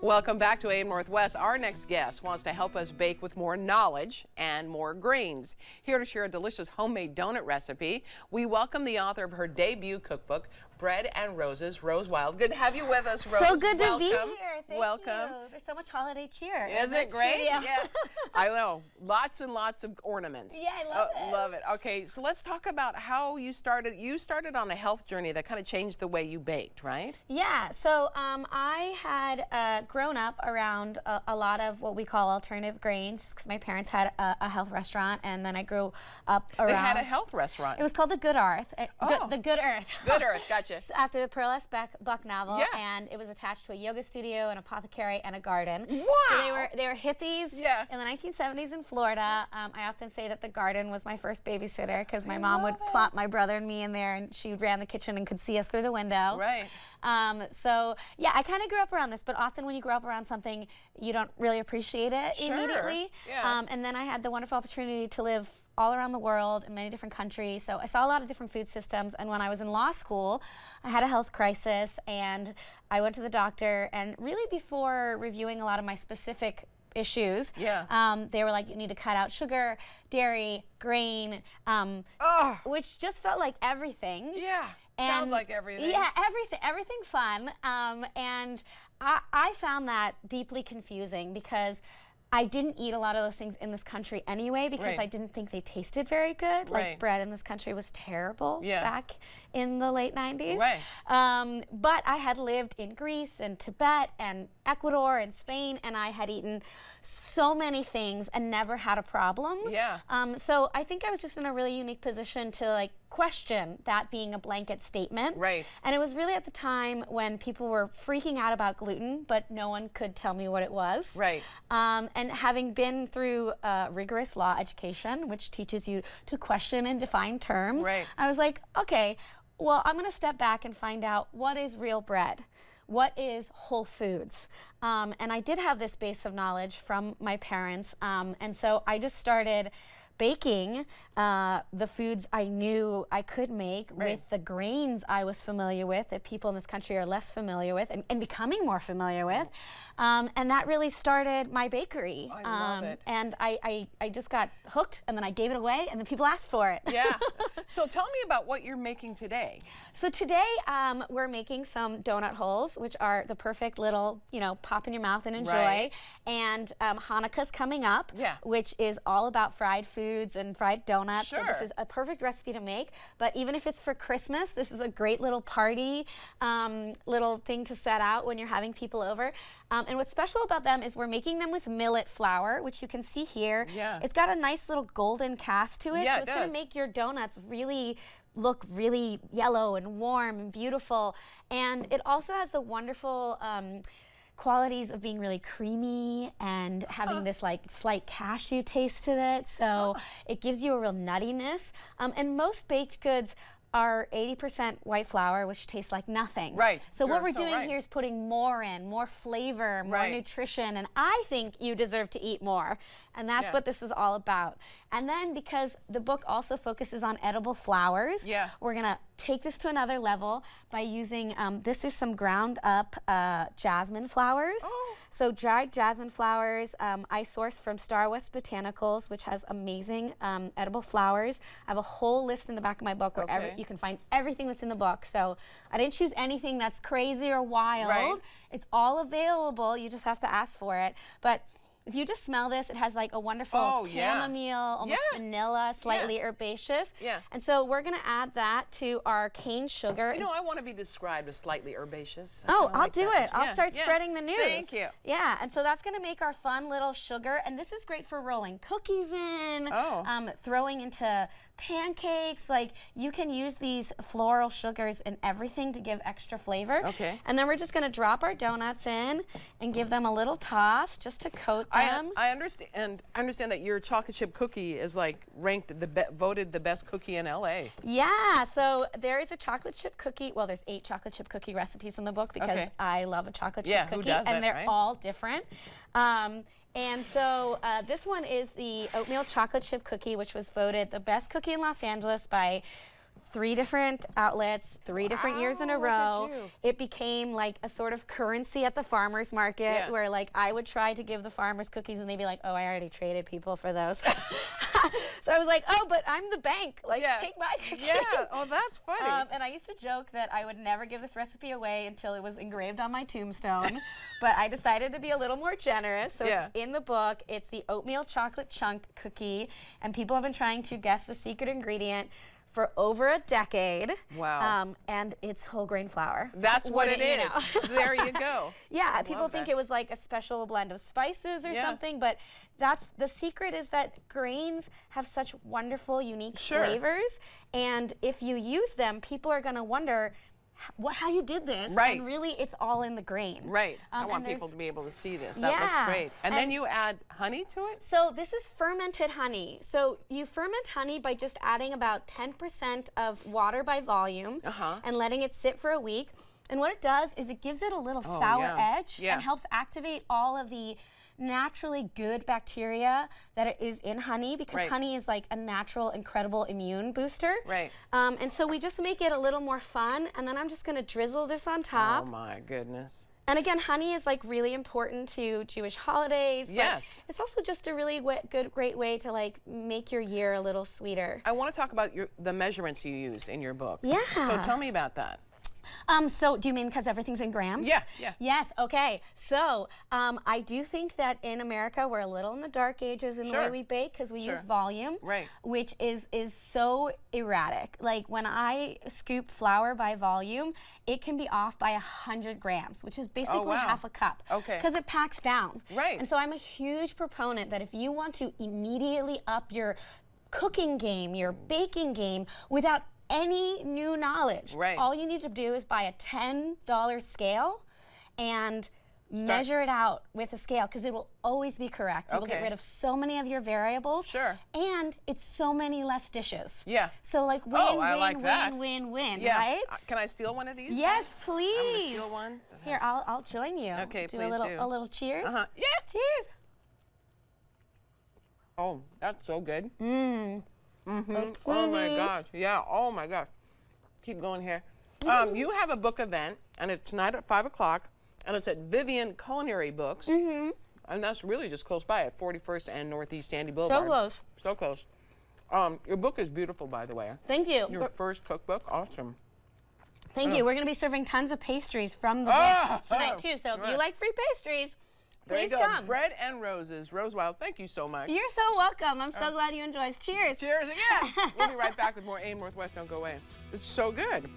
Welcome back to AM Northwest. Our next guest wants to help us bake with more knowledge and more grains. Here to share a delicious homemade donut recipe, we welcome the author of her debut cookbook, Bread and Roses, Rose Wilde. Good to have you with us, Rose. So good to be here. Thank Welcome. you. There's so much holiday cheer. Isn't it great? Yeah. I know. Lots and lots of ornaments. Yeah, I love it. Love it. Okay, so let's talk about how you started. You started on a health journey that kind of changed the way you baked, right? Yeah. So I had grown up around a lot of what we call alternative grains, just because my parents had a health restaurant, and then I grew up around. They had a health restaurant. It was called the Good Earth. The Good Earth. Good Earth. Gotcha. After the Pearl S. Buck novel, Yeah. and it was attached to a yoga studio, an apothecary, and a garden. Wow! So they were hippies. Yeah. In the 1970s in Florida. I often say that the garden was my first babysitter because my mom would plop my brother and me in there, and she ran the kitchen and could see us through the window. Right. So yeah, I kind of grew up around this, but often when you grow up around something, you don't really appreciate it immediately. Yeah. And then I had the wonderful opportunity to live all around the world in many different countries. So I saw a lot of different food systems. And when I was in law school, I had a health crisis, and I went to the doctor, and really before reviewing a lot of my specific issues, they were like, you need to cut out sugar, dairy, grain, which just felt like everything. Yeah. And sounds like everything. Yeah, everything fun. And I found that deeply confusing because I didn't eat a lot of those things in this country anyway because I didn't think they tasted very good. Like bread in this country was terrible back in the late 90s. Right. But I had lived in Greece and Tibet and Ecuador and Spain, and I had eaten so many things and never had a problem. Yeah. So I think I was just in a really unique position to like question that being a blanket statement. Right. And it was really at the time when people were freaking out about gluten, but no one could tell me what it was. Right. And having been through rigorous law education, which teaches you to question and define terms, I was like, okay, well, I'm going to step back and find out what is real bread. What is whole foods? And I did have this base of knowledge from my parents, and so I just started baking the foods I knew I could make with the grains I was familiar with that people in this country are less familiar with and becoming more familiar with. And that really started my bakery. I love it. And I just got hooked, and then I gave it away, and then people asked for it. Yeah. So tell me about what you're making today. So today we're making some donut holes, which are the perfect little, pop in your mouth and enjoy. Right. And Hanukkah's coming up, which is all about fried foods and fried donuts. Sure. So this is a perfect recipe to make. But even if it's for Christmas, this is a great little party, little thing to set out when you're having people over. And what's special about them is we're making them with millet flour, which you can see here. Yeah. It's got a nice little golden cast to it. Yeah, so it's going to make your donuts look really yellow and warm and beautiful. And it also has the wonderful qualities of being really creamy and having this like slight cashew taste to it. So it gives you a real nuttiness. And most baked goods are 80% white flour, which tastes like nothing. Right. So what we're doing here is putting more in, more flavor, more nutrition, and I think you deserve to eat more. And that's what this is all about. And then because the book also focuses on edible flours, we're gonna take this to another level by using, this is some ground up jasmine flowers. So dried jasmine flowers, I sourced from Star West Botanicals, which has amazing edible flowers. I have a whole list in the back of my book where you can find everything that's in the book. So I didn't choose anything that's crazy or wild. It's all available, you just have to ask for it. But if you just smell this, it has like a wonderful chamomile, almost vanilla, slightly herbaceous. And so we're gonna add that to our cane sugar. I want to be described as slightly herbaceous. I'll do it. I'll start spreading the news. Thank you. Yeah, and so that's gonna make our fun little sugar, and this is great for rolling cookies in, throwing into pancakes. Like, you can use these floral sugars in everything to give extra flavor. And then we're just gonna drop our donuts in and give them a little toss just to coat them. I understand that your chocolate chip cookie is like ranked voted the best cookie in LA. Yeah, so there is a chocolate chip cookie. Well, there's 8 chocolate chip cookie recipes in the book because I love a chocolate chip cookie, and they're all different. And so this one is the oatmeal chocolate chip cookie, which was voted the best cookie in Los Angeles by 3 different outlets, 3 different years in a Wow, row. look at you. It became like a sort of currency at the farmer's market Yeah. where like I would try to give the farmers cookies and they'd be like, oh, I already traded people for those. So I was like, oh, but I'm the bank. Like, Yeah. take my cookies. Yeah. Oh, that's funny. And I used to joke that I would never give this recipe away until it was engraved on my tombstone. But I decided to be a little more generous. So Yeah. it's in the book. It's the oatmeal chocolate chunk cookie. And people have been trying to guess the secret ingredient for over a decade. Wow. And it's whole grain flour. That's what it Wouldn't you is. know? There you go. Yeah, people love think that. it was like a special blend of spices or Yeah. something, but that's the secret, is that grains have such wonderful, unique Sure. flavors, and if you use them, people are going to wonder how you did this. Right. And really, it's all in the grain. Right. I and want there's- people to be able to see this. That looks Yeah. great. And then And- you add honey to it? So this is fermented honey. So you ferment honey by just adding about 10% of water by volume Uh-huh. and letting it sit for a week. And what it does is it gives it a little Oh, sour yeah. edge Yeah. and helps activate all of the naturally good bacteria that is in honey, because Right. honey is like a natural, incredible immune booster. Right. And so we just make it a little more fun, and then I'm just gonna drizzle this on top. Oh, my goodness. And again, honey is like really important to Jewish holidays. But Yes. it's also just a really great way to like make your year a little sweeter. I want to talk about the measurements you use in your book. Yeah. So tell me about that. So do you mean because everything's in grams? Yeah, yeah. Yes, okay. So I do think that in America we're a little in the dark ages in the way Sure. we bake, because we Sure. use volume, Right. which is so erratic. Like when I scoop flour by volume, it can be off by 100 grams, which is basically wow. half a cup. Okay. Because it packs down. Right. And so I'm a huge proponent that if you want to immediately up your cooking game, your baking game, without any new knowledge, Right. all you need to do is buy a $10 scale and measure it out with a scale, because it will always be correct. You will get Okay. rid of so many of your variables. Sure. And it's so many less dishes. Yeah. So like win, Oh, I win, like that. win, win, Yeah. right? Can I steal one of these? Yes, I'm please. going to steal one. Here, I'll join you. Okay, do please a little do. a little cheers. Uh-huh. Yeah. Cheers. Oh, that's so good. It's Oh, my creamy. gosh. Yeah. Oh, my gosh. Keep going here. You have a book event, and it's tonight at 5 o'clock, and it's at Vivian Culinary Books. And that's really just close by at 41st and Northeast Sandy Boulevard. So close. So close. Your book is beautiful, by the way. Thank you. Your first cookbook, awesome. Thank you. We're going to be serving tons of pastries from the Ah, book tonight, too. So if right. you like free pastries, There you please go. come. Bread and Roses. Rose Wilde, thank you so much. You're so welcome. I'm so glad you enjoyed. Cheers. Cheers again. We'll be right back with more AIM Northwest. Don't go away. It's so good.